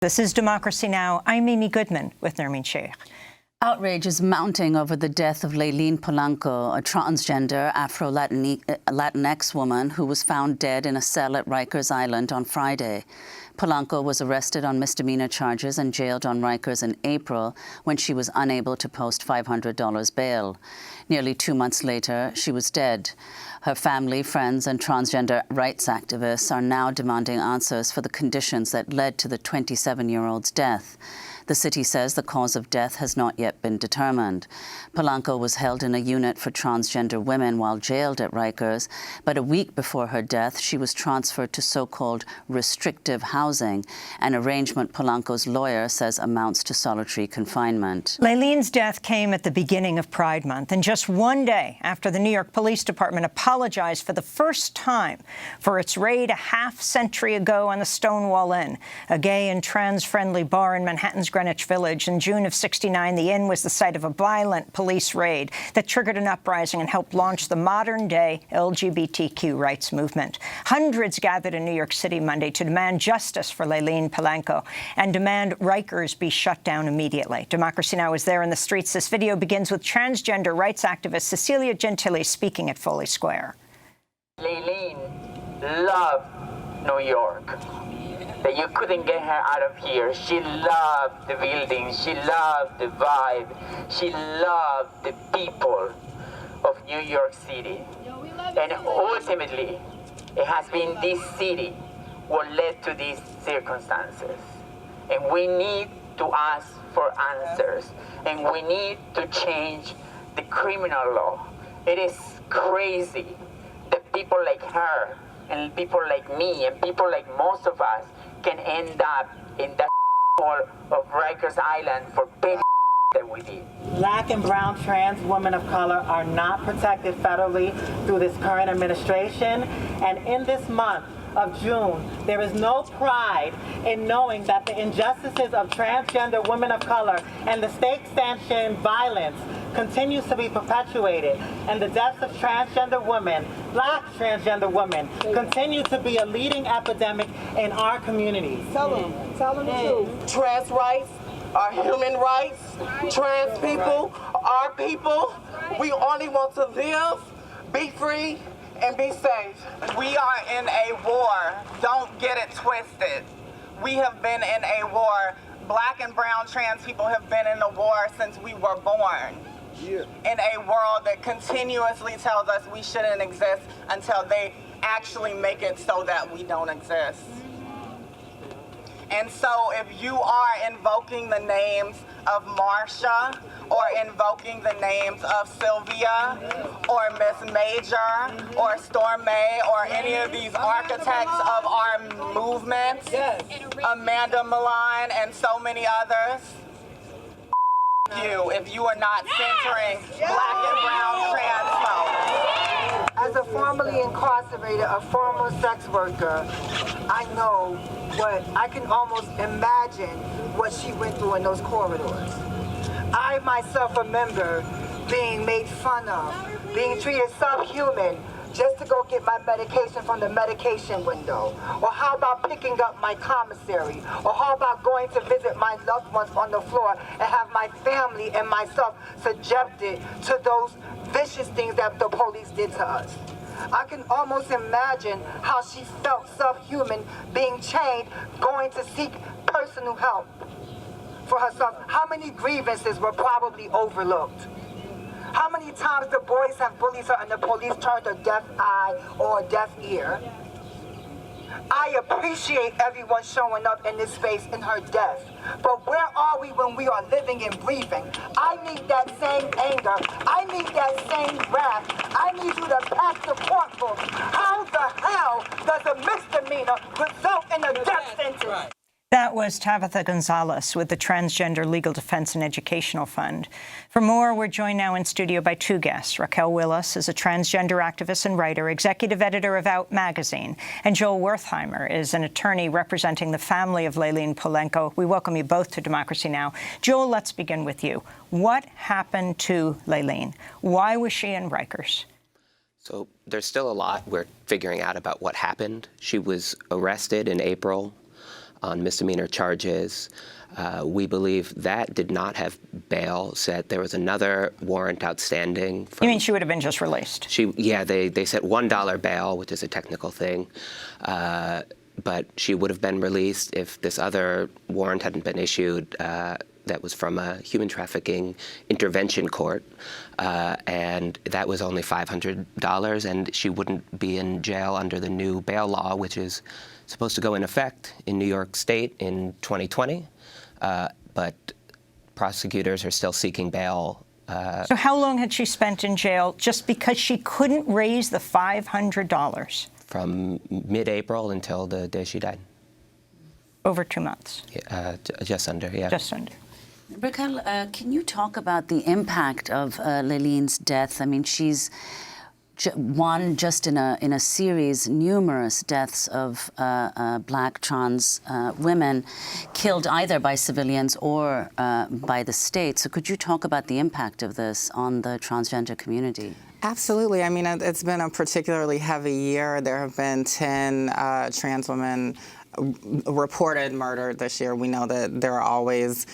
This is Democracy Now! I'm Amy Goodman with Nermeen Sheikh. Outrage is mounting over the death of Layleen Polanco, a transgender Afro-Latinx woman who was found dead in a cell at Rikers Island on Friday. Polanco was arrested on misdemeanor charges and jailed on Rikers in April when she was unable to post $500 bail. Nearly 2 months later, she was dead. Her family, friends, and transgender rights activists are now demanding answers for the conditions that led to the 27-year-old's death. The city says the cause of death has not yet been determined. Polanco was held in a unit for transgender women while jailed at Rikers, but a week before her death, she was transferred to so-called restrictive housing, an arrangement Polanco's lawyer says amounts to solitary confinement. Layleen's death came at the beginning of Pride Month, and just one day after the New York Police Department apologized for the first time for its raid a half-century ago on the Stonewall Inn, a gay and trans-friendly bar in Manhattan's Greenwich Village. In June of '69, the inn was the site of a violent police raid that triggered an uprising and helped launch the modern-day LGBTQ rights movement. Hundreds gathered in New York City Monday to demand justice for Layleen Polanco and demand Rikers be shut down immediately. Democracy Now! Is there in the streets. This video begins with transgender rights activist Cecilia Gentili speaking at Foley Square. Layleen loved New York. That you couldn't get her out of here. She loved the building. She loved the vibe. She loved the people of New York City. And ultimately, it has been this city what led to these circumstances. And we need to ask for answers. And we need to change the criminal law. It is crazy that people like her and people like me and people like most of us can end up in that hole of Rikers Island for petty that we did. Black and brown trans women of color are not protected federally through this current administration. And in this month of June, there is no pride in knowing that the injustices of transgender women of color and the state-sanctioned violence continues to be perpetuated, and the deaths of transgender women, black transgender women, continue to be a leading epidemic in our communities. Tell them the truth. Trans rights are human rights. Trans people are people. We only want to live, be free, and be safe. We are in a war. Don't get it twisted. We have been in a war. Black and brown trans people have been in a war since we were born. Yeah. In a world that continuously tells us we shouldn't exist until they actually make it so that we don't exist. And so if you are invoking the names of Marsha or invoking the names of Sylvia or Miss Major or Storm May or any of these architects of our movement, Amanda Milan and so many others, you if you are not centering black and brown trans folks. As a formerly incarcerated, a former sex worker, I know I can almost imagine what she went through in those corridors. I myself remember being made fun of, being treated subhuman just to go get my medication from the medication window. Or how about picking up my commissary? Or how about going to visit my loved ones on the floor and have my family and myself subjected to those vicious things that the police did to us? I can almost imagine how she felt subhuman, being chained, going to seek personal help for herself. How many grievances were probably overlooked? How many times the boys have bullied her and the police turned a deaf eye or a deaf ear? I appreciate everyone showing up in this space in her death. But where are we when we are living and breathing? I need that same anger. I need that same wrath. I need you to pack the courtroom. How the hell does a misdemeanor result in a death sentence? That was Tabitha Gonzalez with the Transgender Legal Defense and Educational Fund. For more, we're joined now in studio by two guests. Raquel Willis is a transgender activist and writer, executive editor of Out magazine, and Joel Wertheimer is an attorney representing the family of Layleen Polanco. We welcome you both to Democracy Now! Joel, let's begin with you. What happened to Layleen? Why was she in Rikers? So there's still a lot we're figuring out about what happened. She was arrested in April. on misdemeanor charges. We believe that did not have bail set. There was another warrant outstanding. You mean she would have been just released? Yeah, they set $1 bail, which is a technical thing. But she would have been released if this other warrant hadn't been issued that was from a human trafficking intervention court. And that was only $500, and she wouldn't be in jail under the new bail law, which is supposed to go in effect in New York State in 2020. But prosecutors are still seeking bail. So how long had she spent in jail just because she couldn't raise the $500? From mid-April until the day she died. Over 2 months? Just under, yeah. Just under. Raquel, can you talk about the impact of Layleen's death? I mean, she's one just in a series, numerous deaths of Black trans women killed either by civilians or by the state. So could you talk about the impact of this on the transgender community? Absolutely. I mean, it's been a particularly heavy year. There have been 10 trans women reported murdered this year. We know that there are always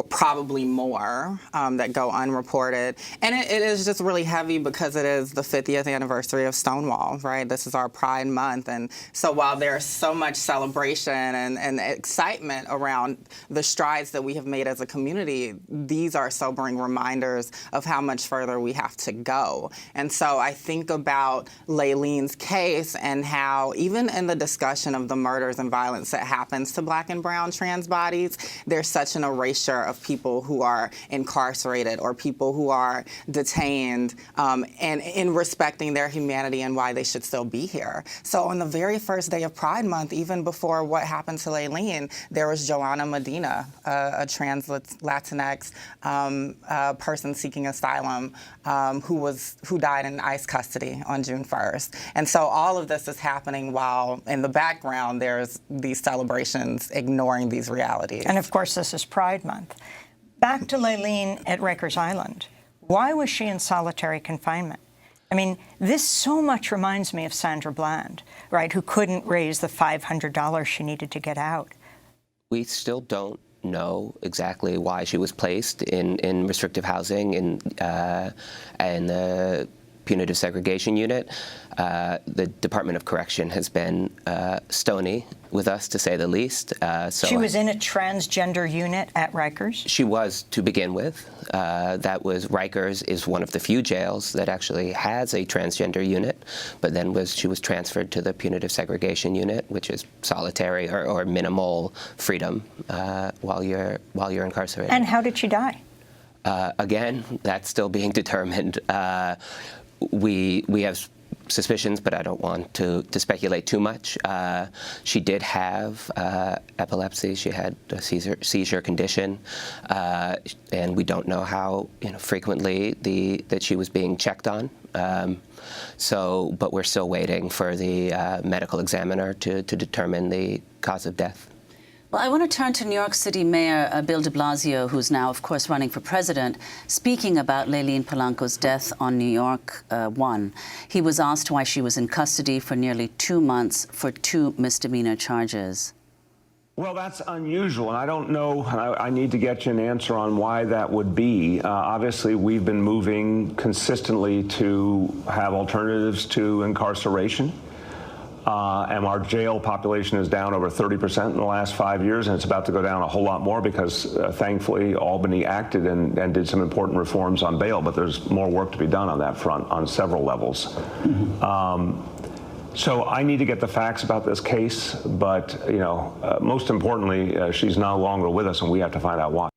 probably more that go unreported. And it is just really heavy because it is the 50th anniversary of Stonewall, right? This is our Pride Month. And so while there's so much celebration and excitement around the strides that we have made as a community, these are sobering reminders of how much further we have to go. And so I think about Layleen's case and how even in the discussion of the murders and violence that happens to Black and brown trans bodies, there's such an erasure of people who are incarcerated or people who are detained, and in respecting their humanity and why they should still be here. So on the very first day of Pride Month, even before what happened to Layleen, there was Joanna Medina, a trans Latinx person seeking asylum, who died in ICE custody on June 1st. And so all of this is happening while in the background there's these celebrations ignoring these realities. And of course, this is Pride Month. Back to Layleen at Rikers Island. Why was she in solitary confinement? I mean, this so much reminds me of Sandra Bland, right, who couldn't raise the $500 she needed to get out. We still don't know exactly why she was placed in restrictive housing in the punitive segregation unit. The Department of Correction has been stony with us, to say the least. So she was in a transgender unit at Rikers? She was, to begin with. Rikers is one of the few jails that actually has a transgender unit, but then she was transferred to the punitive segregation unit, which is solitary or minimal freedom while you're incarcerated. And how did she die? Again, that's still being determined. We have suspicions, but I don't want to speculate too much. She did have epilepsy. She had a seizure condition, and we don't know how frequently that she was being checked on. But we're still waiting for the medical examiner to determine the cause of death. Well, I want to turn to New York City Mayor Bill de Blasio, who's now, of course, running for president, speaking about Layleen Polanco's death on New York 1. He was asked why she was in custody for nearly 2 months for 2 misdemeanor charges. Well, that's unusual, and I don't know. I need to get you an answer on why that would be. Obviously, we've been moving consistently to have alternatives to incarceration. And our jail population is down over 30% in the last 5 years, and it's about to go down a whole lot more because, thankfully, Albany acted and did some important reforms on bail, but there's more work to be done on that front on several levels. So I need to get the facts about this case, but, most importantly, she's no longer with us, and we have to find out why.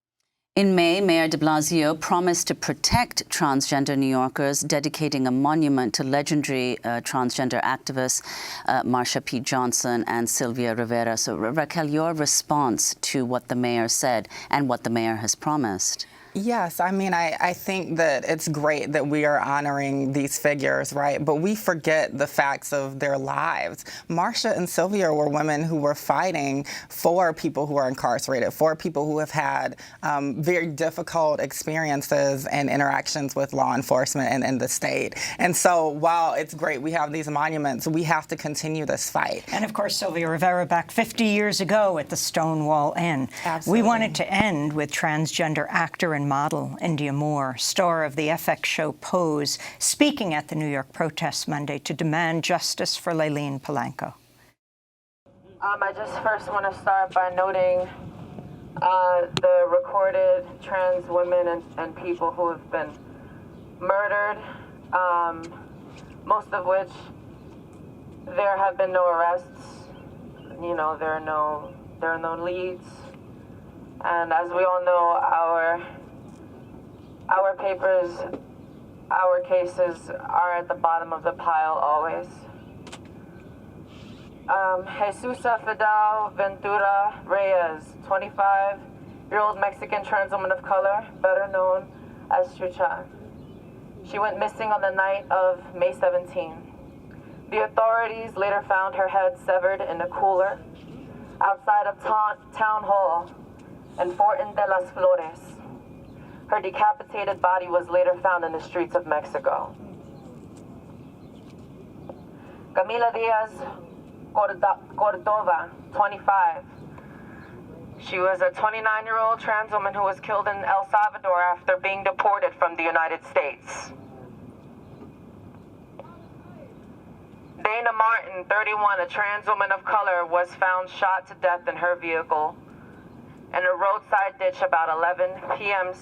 In May, Mayor de Blasio promised to protect transgender New Yorkers, dedicating a monument to legendary transgender activists Marsha P. Johnson and Sylvia Rivera. So, Raquel, your response to what the mayor said and what the mayor has promised? Yes, I mean, I think that it's great that we are honoring these figures, right? But we forget the facts of their lives. Marsha and Sylvia were women who were fighting for people who are incarcerated, for people who have had very difficult experiences and interactions with law enforcement and the state. And so while it's great we have these monuments, we have to continue this fight. And of course, Sylvia Rivera, back 50 years ago at the Stonewall Inn. Absolutely. We wanted to end with transgender actor and model India Moore, star of the FX show Pose, speaking at the New York protests Monday to demand justice for Layleen Polanco. I just first want to start by noting the recorded trans women and people who have been murdered, most of which there have been no arrests. You know, there are no leads. And as we all know, our papers, our cases are at the bottom of the pile always. Jesusa Fidel Ventura Reyes, 25-year-old Mexican trans woman of color, better known as Chucha. She went missing on the night of May 17. The authorities later found her head severed in a cooler outside of Town Hall in Fortin de las Flores. Her decapitated body was later found in the streets of Mexico. Camila Diaz Cordova, 25. She was a 29-year-old trans woman who was killed in El Salvador after being deported from the United States. Dana Martin, 31, a trans woman of color, was found shot to death in her vehicle in a roadside ditch about 11 p.m.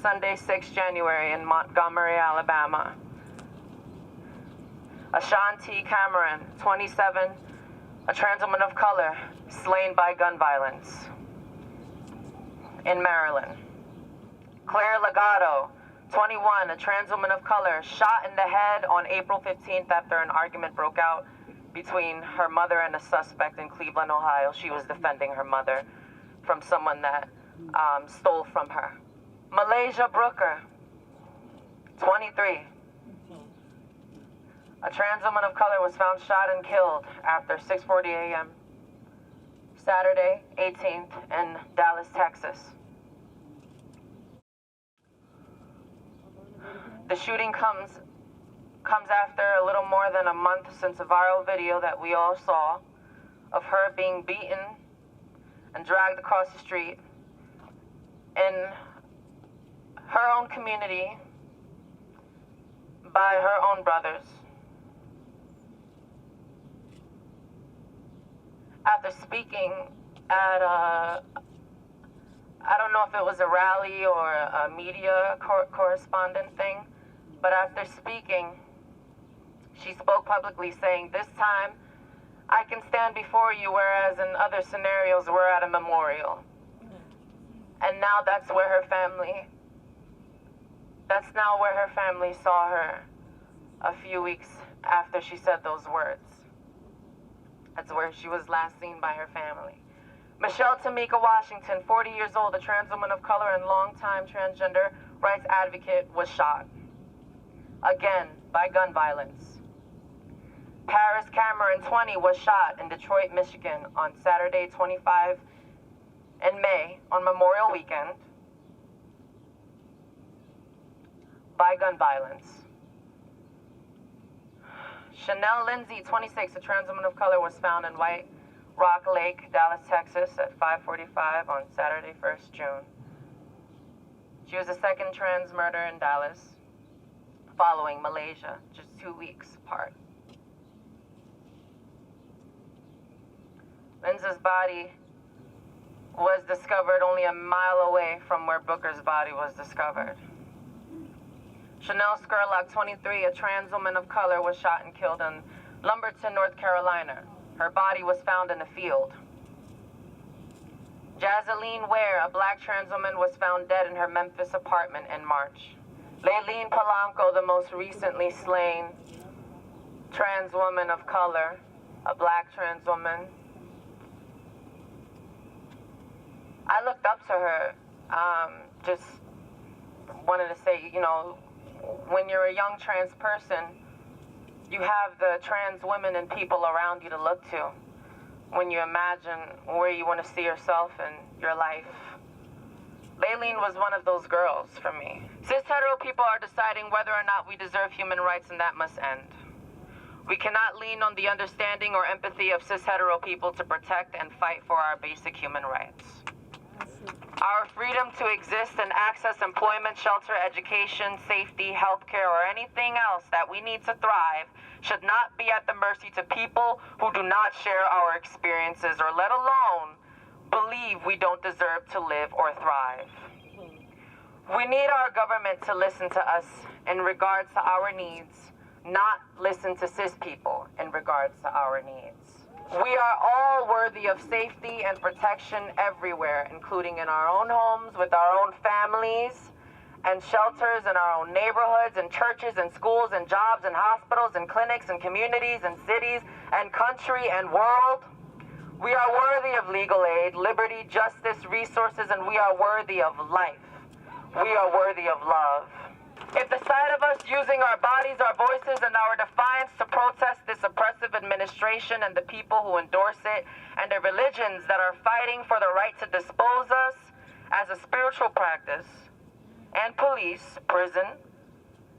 Sunday, 6 January in Montgomery, Alabama. Ashanti Cameron, 27, a trans woman of color, slain by gun violence in Maryland. Claire Legato, 21, a trans woman of color, shot in the head on April 15th after an argument broke out between her mother and a suspect in Cleveland, Ohio. She was defending her mother from someone that stole from her. Malaysia Brooker, 23. A trans woman of color was found shot and killed after 6:40 a.m. Saturday, 18th in Dallas, Texas. The shooting comes after a little more than a month since a viral video that we all saw of her being beaten and dragged across the street in her own community by her own brothers. After speaking at I don't know if it was a rally or a media correspondent thing, but after speaking, she spoke publicly saying, "This time, I can stand before you, whereas in other scenarios, we're at a memorial." And now that's now where her family saw her a few weeks after she said those words. That's where she was last seen by her family. Michelle Tamika Washington, 40 years old, a trans woman of color and longtime transgender rights advocate, was shot. Again, by gun violence. Paris Cameron, 20, was shot in Detroit, Michigan on Saturday, 25 in May on Memorial Weekend by gun violence. Chanel Lindsay, 26, a trans woman of color, was found in White Rock Lake, Dallas, Texas at 5:45 on Saturday, 1st June. She was the second trans murder in Dallas, following Malaysia, just 2 weeks apart. Lindsay's body was discovered only a mile away from where Booker's body was discovered. Chanel Skurlock, 23, a trans woman of color, was shot and killed in Lumberton, North Carolina. Her body was found in a field. Jazeline Ware, a black trans woman, was found dead in her Memphis apartment in March. Layleen Polanco, the most recently slain trans woman of color, a black trans woman. I looked up to her just wanted to say, you know, when you're a young trans person, you have the trans women and people around you to look to when you imagine where you want to see yourself in your life. Layleen was one of those girls for me. Cis-hetero people are deciding whether or not we deserve human rights, and that must end. We cannot lean on the understanding or empathy of cis-hetero people to protect and fight for our basic human rights. Our freedom to exist and access employment, shelter, education, safety, healthcare, or anything else that we need to thrive should not be at the mercy to people who do not share our experiences or let alone believe we don't deserve to live or thrive. We need our government to listen to us in regards to our needs, not listen to cis people in regards to our needs. We are all worthy of safety and protection everywhere, including in our own homes, with our own families, and shelters in our own neighborhoods, and churches, and schools, and jobs, and hospitals, and clinics, and communities, and cities, and country, and world. We are worthy of legal aid, liberty, justice, resources, and we are worthy of life. We are worthy of love. If the sight of us using our bodies, our voices, and our defiance to protest this oppressive administration and the people who endorse it, and the religions that are fighting for the right to dispose us as a spiritual practice, and police, prison,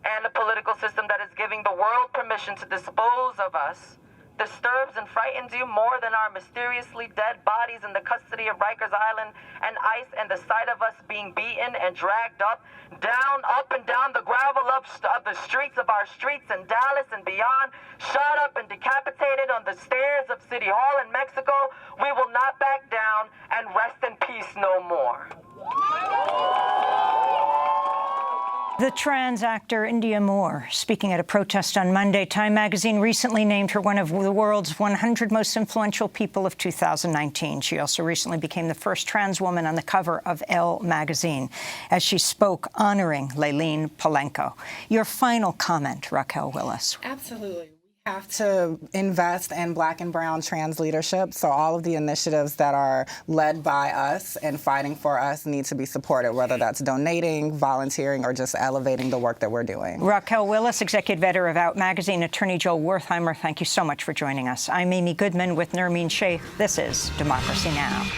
and a political system that is giving the world permission to dispose of us, disturbs and frightens you more than our mysteriously dead bodies in the custody of Rikers Island and ICE, and the sight of us being beaten and dragged up and down the gravel of the streets of our streets in Dallas and beyond, shot up and decapitated on the stairs of City Hall in Mexico, we will not back down and rest in peace no more. The trans actor India Moore, speaking at a protest on Monday. Time magazine recently named her one of the world's 100 most influential people of 2019. She also recently became the first trans woman on the cover of Elle magazine as she spoke honoring Layleen Polanco. Your final comment, Raquel Willis. Absolutely. We have to invest in Black and brown trans leadership, so all of the initiatives that are led by us and fighting for us need to be supported, whether that's donating, volunteering, or just elevating the work that we're doing. Raquel Willis, executive editor of Out magazine, attorney Joel Wertheimer, thank you so much for joining us. I'm Amy Goodman with Nermeen Sheikh. This is Democracy Now!